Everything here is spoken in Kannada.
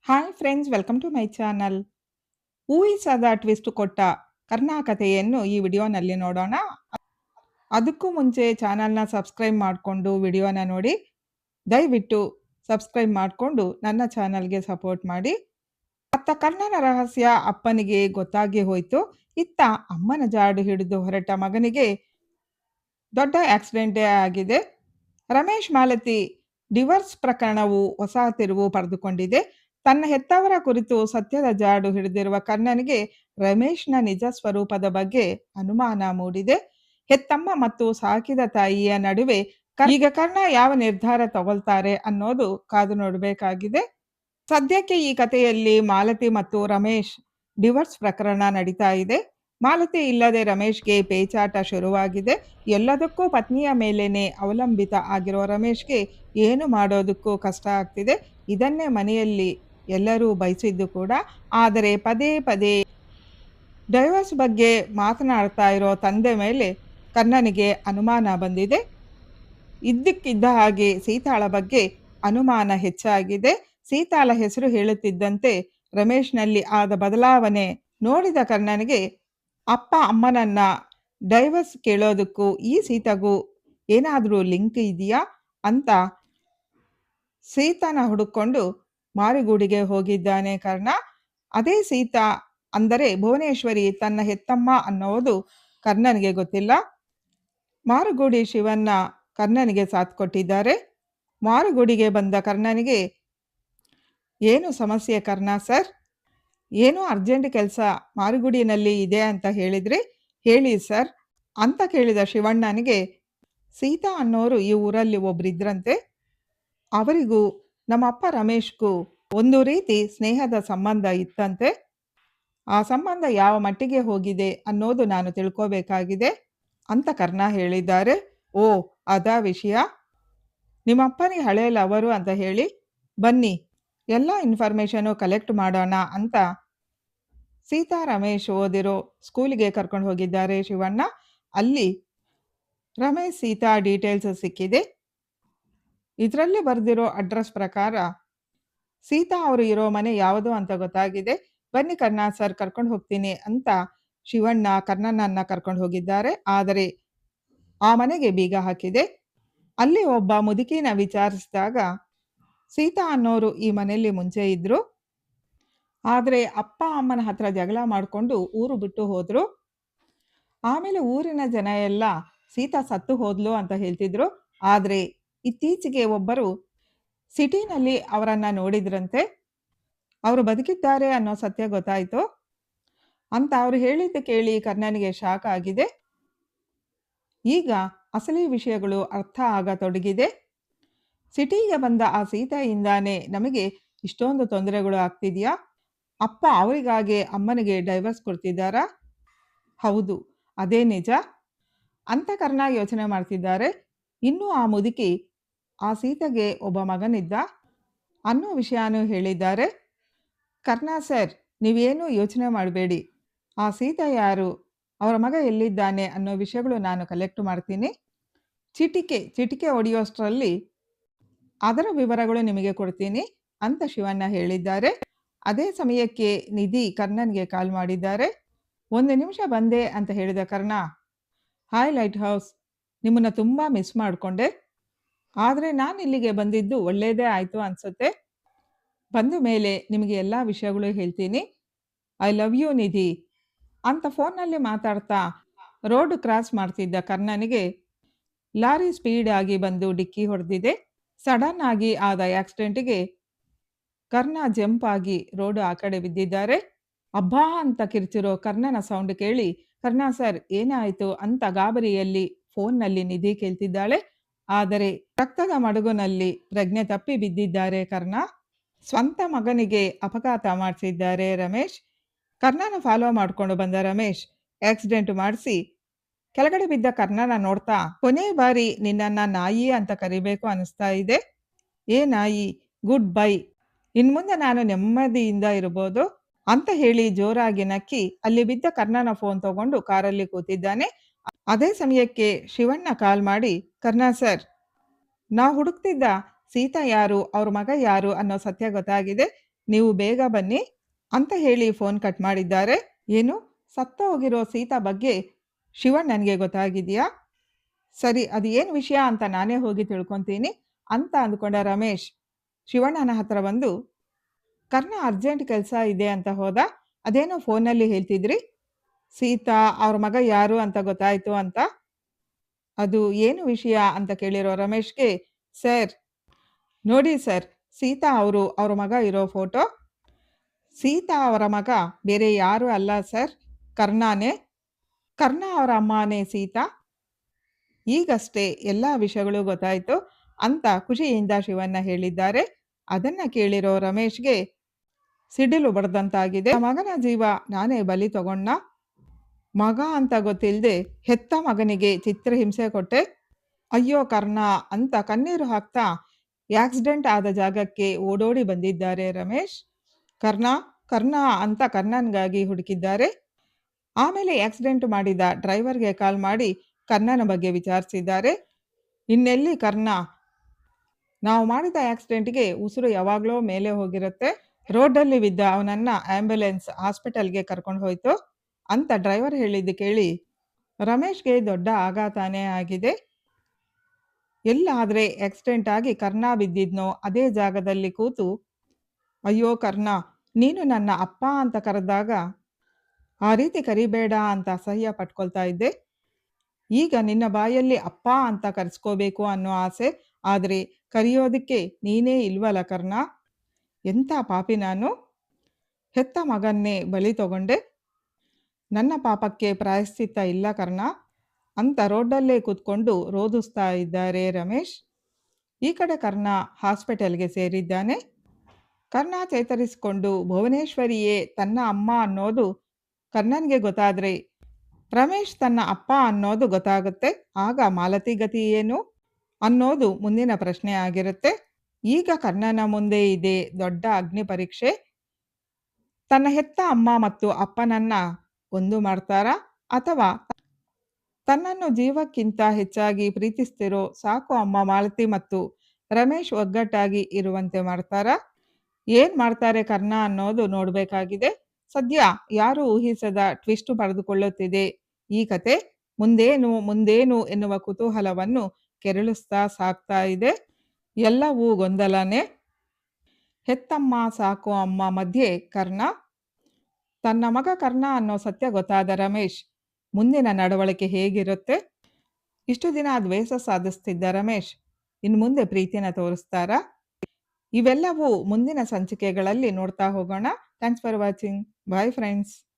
Hi friends, welcome to my channel. ಊಹಿಸದ ಟ್ವಿಸ್ಟ್ ಕೊಟ್ಟ ಕರ್ನಾ ಕಥೆಯನ್ನು ಈ ವಿಡಿಯೋನಲ್ಲಿ ನೋಡೋಣ. ಅದಕ್ಕೂ ಮುಂಚೆ ಚಾನಲ್ನ ಸಬ್ಸ್ಕ್ರೈಬ್ ಮಾಡಿಕೊಂಡು ವಿಡಿಯೋನ ನೋಡಿ. ದಯವಿಟ್ಟು ಸಬ್ಸ್ಕ್ರೈಬ್ ಮಾಡಿಕೊಂಡು ನನ್ನ ಚಾನಲ್ಗೆ ಸಪೋರ್ಟ್ ಮಾಡಿ. ಅತ್ತ ಕರ್ಣನ ರಹಸ್ಯ ಅಪ್ಪನಿಗೆ ಗೊತ್ತಾಗಿ ಹೋಯಿತು. ಇತ್ತ ಅಮ್ಮನ ಜಾಡು ಹಿಡಿದು ಹೊರಟ ಮಗನಿಗೆ ದೊಡ್ಡ ಆಕ್ಸಿಡೆಂಟೇ ಆಗಿದೆ. ರಮೇಶ್ ಮಾಲತಿ ಡಿವೋರ್ಸ್ ಪ್ರಕರಣವು ಹೊಸ ತಿರುವು ಪಡೆದುಕೊಂಡಿದೆ. ತನ್ನ ಹೆತ್ತವರ ಕುರಿತು ಸತ್ಯದ ಜಾಡು ಹಿಡಿದಿರುವ ಕರ್ಣನಿಗೆ ರಮೇಶ್ನ ನಿಜ ಸ್ವರೂಪದ ಬಗ್ಗೆ ಅನುಮಾನ ಮೂಡಿದೆ. ಹೆತ್ತಮ್ಮ ಮತ್ತು ಸಾಕಿದ ತಾಯಿಯ ನಡುವೆ ಈಗ ಕರ್ಣ ಯಾವ ನಿರ್ಧಾರ ತಗೊಳ್ತಾರೆ ಅನ್ನೋದು ಕಾದು ನೋಡಬೇಕಾಗಿದೆ. ಸದ್ಯಕ್ಕೆ ಈ ಕಥೆಯಲ್ಲಿ ಮಾಲತಿ ಮತ್ತು ರಮೇಶ್ ಡಿವೋರ್ಸ್ ಪ್ರಕರಣ ನಡೀತಾ ಇದೆ. ಮಾಲತಿ ಇಲ್ಲದೆ ರಮೇಶ್ಗೆ ಪೇಚಾಟ ಶುರುವಾಗಿದೆ. ಎಲ್ಲದಕ್ಕೂ ಪತ್ನಿಯ ಮೇಲೇನೆ ಅವಲಂಬಿತ ಆಗಿರೋ ರಮೇಶ್ಗೆ ಏನು ಮಾಡೋದಕ್ಕೂ ಕಷ್ಟ ಆಗ್ತಿದೆ. ಇದನ್ನೇ ಮನೆಯಲ್ಲಿ ಎಲ್ಲರೂ ಬಯಸಿದ್ದು ಕೂಡ. ಆದರೆ ಪದೇ ಪದೇ ಡೈವರ್ಸ್ ಬಗ್ಗೆ ಮಾತನಾಡ್ತಾ ಇರೋ ತಂದೆ ಮೇಲೆ ಕರ್ಣನಿಗೆ ಅನುಮಾನ ಬಂದಿದೆ. ಇದ್ದಕ್ಕಿದ್ದ ಹಾಗೆ ಸೀತಾಳ ಬಗ್ಗೆ ಅನುಮಾನ ಹೆಚ್ಚಾಗಿದೆ. ಸೀತಾಳ ಹೆಸರು ಹೇಳುತ್ತಿದ್ದಂತೆ ರಮೇಶ್ನಲ್ಲಿ ಆದ ಬದಲಾವಣೆ ನೋಡಿದ ಕರ್ಣನಿಗೆ ಅಪ್ಪ ಅಮ್ಮನನ್ನ ಡೈವರ್ಸ್ ಕೇಳೋದಕ್ಕೂ ಈ ಸೀತಾಗೂ ಏನಾದರೂ ಲಿಂಕ್ ಇದೆಯಾ ಅಂತ ಸೀತಾನ ಹುಡುಕೊಂಡು ಮಾರಿಗೂಡಿಗೆ ಹೋಗಿದ್ದಾನೆ ಕರ್ಣ. ಅದೇ ಸೀತಾ ಅಂದರೆ ಭುವನೇಶ್ವರಿ ತನ್ನ ಹೆತ್ತಮ್ಮ ಅನ್ನೋದು ಕರ್ಣನಿಗೆ ಗೊತ್ತಿಲ್ಲ. ಮಾರುಗೂಡಿ ಶಿವನ್ನ ಕರ್ಣನಿಗೆ ಸಾಥ್ ಕೊಟ್ಟಿದ್ದಾರೆ. ಮಾರುಗೂಡಿಗೆ ಬಂದ ಕರ್ಣನಿಗೆ ಏನು ಸಮಸ್ಯೆ ಕರ್ಣ ಸರ್? ಏನೋ ಅರ್ಜೆಂಟ್ ಕೆಲಸ ಮಾರುಗುಡಿನಲ್ಲಿ ಇದೆ ಅಂತ ಹೇಳಿದ್ರಿ, ಹೇಳಿ ಸರ್ ಅಂತ ಕೇಳಿದ ಶಿವಣ್ಣನಿಗೆ ಸೀತಾ ಅನ್ನೋರು ಈ ಊರಲ್ಲಿ ಒಬ್ರಿದ್ರಂತೆ. ಅವರಿಗೂ ನಮ್ಮ ಅಪ್ಪ ರಮೇಶ್ಗೂ ಒಂದು ರೀತಿ ಸ್ನೇಹದ ಸಂಬಂಧ ಇತ್ತಂತೆ. ಆ ಸಂಬಂಧ ಯಾವ ಮಟ್ಟಿಗೆ ಹೋಗಿದೆ ಅನ್ನೋದು ನಾನು ತಿಳ್ಕೋಬೇಕಾಗಿದೆ ಅಂತ ಕರ್ಣ ಹೇಳಿದ್ದಾರೆ. ಓ, ಅದಾ ವಿಷಯ? ನಿಮ್ಮಪ್ಪನಿಗೆ ಹಳೆ ಲವರು ಅಂತ ಹೇಳಿ, ಬನ್ನಿ ಎಲ್ಲ ಇನ್ಫಾರ್ಮೇಷನು ಕಲೆಕ್ಟ್ ಮಾಡೋಣ ಅಂತ ಸೀತಾ ರಮೇಶ್ ಓದಿರೋ ಸ್ಕೂಲಿಗೆ ಕರ್ಕೊಂಡು ಹೋಗಿದ್ದಾರೆ ಶಿವಣ್ಣ. ಅಲ್ಲಿ ರಮೇಶ್ ಸೀತಾ ಡೀಟೇಲ್ಸ್ ಸಿಕ್ಕಿದೆ. ಇದರಲ್ಲಿ ಬರೆದಿರೋ ಅಡ್ರೆಸ್ ಪ್ರಕಾರ ಸೀತಾ ಅವರು ಇರೋ ಮನೆ ಯಾವುದು ಅಂತ ಗೊತ್ತಾಗಿದೆ. ಬನ್ನಿ ಕರ್ಣ ಸರ್, ಕರ್ಕೊಂಡು ಹೋಗ್ತೀನಿ ಅಂತ ಶಿವಣ್ಣ ಕರ್ಣನನ್ನ ಕರ್ಕೊಂಡು ಹೋಗಿದ್ದಾರೆ. ಆದರೆ ಆ ಮನೆಗೆ ಬೀಗ ಹಾಕಿದೆ. ಅಲ್ಲಿ ಒಬ್ಬ ಮುದುಕಿನ ವಿಚಾರಿಸಿದಾಗ ಸೀತಾ ಅನ್ನೋರು ಈ ಮನೆಯಲ್ಲಿ ಮುಂಚೆ ಇದ್ರು. ಆದರೆ ಅಪ್ಪ ಅಮ್ಮನ ಹತ್ರ ಜಗಳ ಮಾಡಿಕೊಂಡು ಊರು ಬಿಟ್ಟು ಹೋದ್ರು. ಆಮೇಲೆ ಊರಿನ ಜನ ಎಲ್ಲ ಸೀತಾ ಸತ್ತು ಹೋದ್ಲು ಅಂತ ಹೇಳ್ತಿದ್ರು. ಆದರೆ ಇತ್ತೀಚೆಗೆ ಒಬ್ಬರು ಸಿಟಿನಲ್ಲಿ ಅವರನ್ನ ನೋಡಿದ್ರಂತೆ. ಅವರು ಬದುಕಿದ್ದಾರೆ ಅನ್ನೋ ಸತ್ಯ ಗೊತ್ತಾಯಿತು ಅಂತ ಅವರು ಹೇಳಿದ್ದು ಕೇಳಿ ಕರ್ಣನಿಗೆ ಶಾಕ್ ಆಗಿದೆ. ಈಗ ಅಸಲಿ ವಿಷಯಗಳು ಅರ್ಥ ಆಗತೊಡಗಿದೆ. ಸಿಟಿಗೆ ಬಂದ ಆ ಸೀತೆಯಿಂದಾನೇ ನಮಗೆ ಇಷ್ಟೊಂದು ತೊಂದರೆಗಳು ಆಗ್ತಿದೆಯಾ? ಅಪ್ಪ ಅವರಿಗಾಗಿ ಅಮ್ಮನಿಗೆ ಡೈವರ್ಸ್ ಕೊಡ್ತಿದ್ದಾರಾ? ಹೌದು, ಅದೇ ನಿಜ ಅಂತ ಕರ್ಣ ಯೋಚನೆ ಮಾಡ್ತಿದ್ದಾರೆ. ಇನ್ನು ಆ ಮುದುಕಿ ಆ ಸೀತೆಗೆ ಒಬ್ಬ ಮಗನಿದ್ದ ಅನ್ನೋ ವಿಷಯನೂ ಹೇಳಿದ್ದಾರೆ. ಕರ್ಣ ಸರ್, ನೀವೇನೂ ಯೋಚನೆ ಮಾಡಬೇಡಿ. ಆ ಸೀತೆ ಯಾರು, ಅವರ ಮಗ ಎಲ್ಲಿದ್ದಾನೆ ಅನ್ನೋ ವಿಷಯಗಳು ನಾನು ಕಲೆಕ್ಟ್ ಮಾಡ್ತೀನಿ. ಚಿಟಿಕೆ ಹೊಡೆಯೋಷ್ಟರಲ್ಲಿ ಅದರ ವಿವರಗಳು ನಿಮಗೆ ಕೊಡ್ತೀನಿ ಅಂತ ಶಿವಣ್ಣ ಹೇಳಿದ್ದಾರೆ. ಅದೇ ಸಮಯಕ್ಕೆ ನಿಧಿ ಕರ್ಣನ್ಗೆ ಕಾಲ್ ಮಾಡಿದ್ದಾರೆ. 1 ನಿಮಿಷ ಬಂದೆ ಅಂತ ಹೇಳಿದ ಕರ್ಣ, ಹಾಯ್ ಲೈಟ್ ಹೌಸ್, ನಿಮ್ಮನ್ನು ತುಂಬ ಮಿಸ್ ಮಾಡಿಕೊಂಡೆ. ಆದರೆ ನಾನು ಇಲ್ಲಿಗೆ ಬಂದಿದ್ದು ಒಳ್ಳೆಯದೇ ಆಯಿತು ಅನಿಸುತ್ತೆ. ಬಂದ ಮೇಲೆ ನಿಮಗೆ ಎಲ್ಲ ವಿಷಯಗಳು ಹೇಳ್ತೀನಿ. ಐ ಲವ್ ಯು ನಿಧಿ ಅಂತ ಫೋನ್ನಲ್ಲಿ ಮಾತಾಡ್ತಾ ರೋಡ್ ಕ್ರಾಸ್ ಮಾಡ್ತಿದ್ದ ಕರ್ಣನಿಗೆ ಲಾರಿ ಸ್ಪೀಡ್ ಆಗಿ ಬಂದು ಡಿಕ್ಕಿ ಹೊಡೆದಿದೆ. ಸಡನ್ ಆಗಿ ಆದ ಆಕ್ಸಿಡೆಂಟಿಗೆ ಕರ್ಣ ಜಂಪ್ ಆಗಿ ರೋಡ್ ಆ ಕಡೆ ಬಿದ್ದಿದ್ದಾರೆ. ಅಬ್ಬಾ ಅಂತ ಕಿರ್ಚಿರೋ ಕರ್ಣನ ಸೌಂಡ್ ಕೇಳಿ, ಕರ್ಣ ಸರ್ ಏನಾಯಿತು ಅಂತ ಗಾಬರಿಯಲ್ಲಿ ಫೋನ್ನಲ್ಲಿ ನಿಧಿ ಕೇಳ್ತಿದ್ದಾಳೆ. ಆದರೆ ರಕ್ತದ ಮಡುಗುನಲ್ಲಿ ಪ್ರಜ್ಞೆ ತಪ್ಪಿ ಬಿದ್ದಿದ್ದಾರೆ ಕರ್ಣ. ಸ್ವಂತ ಮಗನಿಗೆ ಅಪಘಾತ ಮಾಡಿಸಿದ್ದಾರೆ ರಮೇಶ್. ಕರ್ಣನ ಫಾಲೋ ಮಾಡಿಕೊಂಡು ಬಂದ ರಮೇಶ್ ಆಕ್ಸಿಡೆಂಟ್ ಮಾಡಿಸಿ ಕೆಳಗಡೆ ಬಿದ್ದ ಕರ್ಣನ ನೋಡ್ತಾ, ಕೊನೆ ಬಾರಿ ನಿನ್ನನ್ನ ನಾಯಿ ಅಂತ ಕರಿಬೇಕು ಅನಿಸ್ತಾ ಇದೆ. ಏ ನಾಯಿ, ಗುಡ್ ಬೈ, ಇನ್ಮುಂದೆ ನಾನು ನೆಮ್ಮದಿಯಿಂದ ಇರ್ಬೋದು ಅಂತ ಹೇಳಿ ಜೋರಾಗಿ ನಕ್ಕಿ ಅಲ್ಲಿ ಬಿದ್ದ ಕರ್ಣನ ಫೋನ್ ತಗೊಂಡು ಕಾರಲ್ಲಿ ಕೂತಿದ್ದಾನೆ. ಅದೇ ಸಮಯಕ್ಕೆ ಶಿವಣ್ಣ ಕಾಲ್ ಮಾಡಿ, ಕರ್ಣ ಸರ್, ನಾವು ಹುಡುಕ್ತಿದ್ದ ಸೀತಾ ಯಾರು, ಅವ್ರ ಮಗ ಯಾರು ಅನ್ನೋ ಸತ್ಯ ಗೊತ್ತಾಗಿದೆ. ನೀವು ಬೇಗ ಬನ್ನಿ ಅಂತ ಹೇಳಿ ಫೋನ್ ಕಟ್ ಮಾಡಿದ್ದಾರೆ. ಏನು? ಸತ್ತ ಹೋಗಿರೋ ಸೀತಾ ಬಗ್ಗೆ ಶಿವಣ್ಣನಿಗೆ ಗೊತ್ತಾಗಿದೆಯಾ? ಸರಿ, ಅದು ಏನು ವಿಷಯ ಅಂತ ನಾನೇ ಹೋಗಿ ತಿಳ್ಕೊಂತೀನಿ ಅಂತ ಅಂದ್ಕೊಂಡ ರಮೇಶ್ ಶಿವಣ್ಣನ ಹತ್ರ ಬಂದು, ಕರ್ಣ ಅರ್ಜೆಂಟ್ ಕೆಲಸ ಇದೆ ಅಂತ ಹೋದ. ಅದೇನೋ ಫೋನಲ್ಲಿ ಹೇಳ್ತಿದ್ರಿ? ಸೀತಾ ಅವ್ರ ಮಗ ಯಾರು ಅಂತ ಗೊತ್ತಾಯ್ತು ಅಂತ. ಅದು ಏನು ವಿಷಯ ಅಂತ ಕೇಳಿರೋ ರಮೇಶ್‌ಗೆ, ಸರ್ ನೋಡಿ ಸರ್, ಸೀತಾ ಅವ್ರ ಮಗ ಇರೋ ಫೋಟೋ. ಸೀತಾ ಅವರ ಮಗ ಬೇರೆ ಯಾರೂ ಅಲ್ಲ ಸರ್, ಕರ್ಣನೇ. ಕರ್ಣ ಅವರ ಅಮ್ಮನೇ ಸೀತಾ. ಈಗಷ್ಟೇ ಎಲ್ಲ ವಿಷಯಗಳು ಗೊತ್ತಾಯ್ತು ಅಂತ ಖುಷಿಯಿಂದ ಶಿವಣ್ಣ ಹೇಳಿದ್ದಾರೆ. ಅದನ್ನ ಕೇಳಿರೋ ರಮೇಶ್‌ಗೆ ಸಿಡಿಲು ಬಡ್ದಂತಾಗಿದೆ. ಆ ಮಗನ ಜೀವ ನಾನೇ ಬಲಿ ತಗೊಂಡ್ನಾ? ಮಗ ಅಂತ ಗೊತ್ತಿಲ್ಲದೆ ಹೆತ್ತ ಮಗನಿಗೆ ಚಿತ್ರಹಿಂಸೆ ಕೊಟ್ಟೆ. ಅಯ್ಯೋ ಕರ್ಣ ಅಂತ ಕಣ್ಣೀರು ಹಾಕ್ತಾ ಆಕ್ಸಿಡೆಂಟ್ ಆದ ಜಾಗಕ್ಕೆ ಓಡೋಡಿ ಬಂದಿದ್ದಾರೆ ರಮೇಶ್. ಕರ್ಣ ಕರ್ಣ ಅಂತ ಕರ್ಣನ್ಗಾಗಿ ಹುಡುಕಿದ್ದಾರೆ. ಆಮೇಲೆ ಆಕ್ಸಿಡೆಂಟ್ ಮಾಡಿದ ಡ್ರೈವರ್ಗೆ ಕಾಲ್ ಮಾಡಿ ಕರ್ಣನ ಬಗ್ಗೆ ವಿಚಾರಿಸಿದ್ದಾರೆ. ಇನ್ನೆಲ್ಲಿ ಕರ್ಣ? ನಾವು ಮಾಡಿದ ಆಕ್ಸಿಡೆಂಟ್ಗೆ ಉಸಿರು ಯಾವಾಗಲೋ ಮೇಲೆ ಹೋಗಿರುತ್ತೆ. ರೋಡಲ್ಲಿ ಬಿದ್ದ ಅವನನ್ನ ಆಂಬ್ಯುಲೆನ್ಸ್ ಹಾಸ್ಪಿಟಲ್ಗೆ ಕರ್ಕೊಂಡು ಹೋಯ್ತು ಅಂತ ಡ್ರೈವರ್ ಹೇಳಿದ್ದು ಕೇಳಿ ರಮೇಶ್‌ಗೆ ದೊಡ್ಡ ಆಘಾತನೇ ಆಗಿದೆ. ಎಲ್ಲಾದ್ರೆ ಆಕ್ಸಿಡೆಂಟ್ ಆಗಿ ಕರ್ಣ ಬಿದ್ದಿದ್ನೋ ಅದೇ ಜಾಗದಲ್ಲಿ ಕೂತು, ಅಯ್ಯೋ ಕರ್ಣ, ನೀನು ನನ್ನ ಅಪ್ಪ ಅಂತ ಕರೆದಾಗ ಆ ರೀತಿ ಕರಿಬೇಡ ಅಂತ ಅಸಹ್ಯ ಪಟ್ಕೊಳ್ತಾ ಇದ್ದೆ. ಈಗ ನಿನ್ನ ಬಾಯಲ್ಲಿ ಅಪ್ಪ ಅಂತ ಕರೆಸ್ಕೋಬೇಕು ಅನ್ನೋ ಆಸೆ. ಆದ್ರೆ ಕರೆಯೋದಕ್ಕೆ ನೀನೇ ಇಲ್ವಲ್ಲ ಕರ್ಣ. ಎಂಥ ಪಾಪಿ ನಾನು. ಹೆತ್ತ ಮಗನ್ನೇ ಬಲಿ ತಗೊಂಡೆ. ನನ್ನ ಪಾಪಕ್ಕೆ ಪ್ರಾಯಶ್ಚಿತ್ತ ಇಲ್ಲ ಕರ್ಣ ಅಂತ ರೋಡಲ್ಲೇ ಕೂತ್ಕೊಂಡು ರೋದಿಸ್ತಾ ಇದ್ದಾರೆ ರಮೇಶ್. ಈ ಕಡೆ ಕರ್ಣ ಹಾಸ್ಪಿಟಲ್ಗೆ ಸೇರಿದ್ದಾನೆ. ಕರ್ಣ ಚೇತರಿಸಿಕೊಂಡು ಭುವನೇಶ್ವರಿಯೇ ತನ್ನ ಅಮ್ಮ ಅನ್ನೋದು ಕರ್ಣನ್ಗೆ ಗೊತ್ತಾದ್ರೆ ರಮೇಶ್ ತನ್ನ ಅಪ್ಪ ಅನ್ನೋದು ಗೊತ್ತಾಗುತ್ತೆ. ಆಗ ಮಾಲತಿ ಗತಿ ಏನು ಅನ್ನೋದು ಮುಂದಿನ ಪ್ರಶ್ನೆ ಆಗಿರುತ್ತೆ. ಈಗ ಕರ್ಣನ ಮುಂದೆ ಇದೆ ದೊಡ್ಡ ಅಗ್ನಿ ಪರೀಕ್ಷೆ. ತನ್ನ ಹೆತ್ತ ಅಮ್ಮ ಮತ್ತು ಅಪ್ಪನನ್ನ ಒಂದು ಮಾಡ್ತಾರಾ, ಅಥವಾ ತನ್ನನ್ನು ಜೀವಕ್ಕಿಂತ ಹೆಚ್ಚಾಗಿ ಪ್ರೀತಿಸ್ತಿರೋ ಸಾಕು ಅಮ್ಮ ಮಾಲತಿ ಮತ್ತು ರಮೇಶ್ ಒಗ್ಗಟ್ಟಾಗಿ ಇರುವಂತೆ ಮಾಡ್ತಾರಾ? ಏನ್ ಮಾಡ್ತಾರೆ ಕರ್ಣ ಅನ್ನೋದು ನೋಡ್ಬೇಕಾಗಿದೆ. ಸದ್ಯ ಯಾರು ಊಹಿಸದ ಟ್ವಿಸ್ಟ್ ಪಡೆದುಕೊಳ್ಳುತ್ತಿದೆ ಈ ಕತೆ. ಮುಂದೇನು ಮುಂದೇನು ಎನ್ನುವ ಕುತೂಹಲವನ್ನು ಕೆರಳಿಸ್ತಾ ಸಾಗ್ತಾ ಇದೆ. ಎಲ್ಲವೂ ಗೊಂದಲನೇ. ಹೆತ್ತಮ್ಮ ಸಾಕು ಅಮ್ಮ ಮಧ್ಯೆ ಕರ್ಣ. ತನ್ನ ಮಗ ಕರ್ಣ ಅನ್ನೋ ಸತ್ಯ ಗೊತ್ತಾದ ರಮೇಶ್ ಮುಂದಿನ ನಡವಳಿಕೆ ಹೇಗಿರುತ್ತೆ? ಇಷ್ಟು ದಿನ ದ್ವೇಷ ಸಾಧಿಸ್ತಿದ್ದ ರಮೇಶ್ ಇನ್ನು ಮುಂದೆ ಪ್ರೀತಿನ ತೋರಿಸ್ತಾರಾ? ಇವೆಲ್ಲವೂ ಮುಂದಿನ ಸಂಚಿಕೆಗಳಲ್ಲಿ ನೋಡ್ತಾ ಹೋಗೋಣ. Thanks for watching. Bye friends.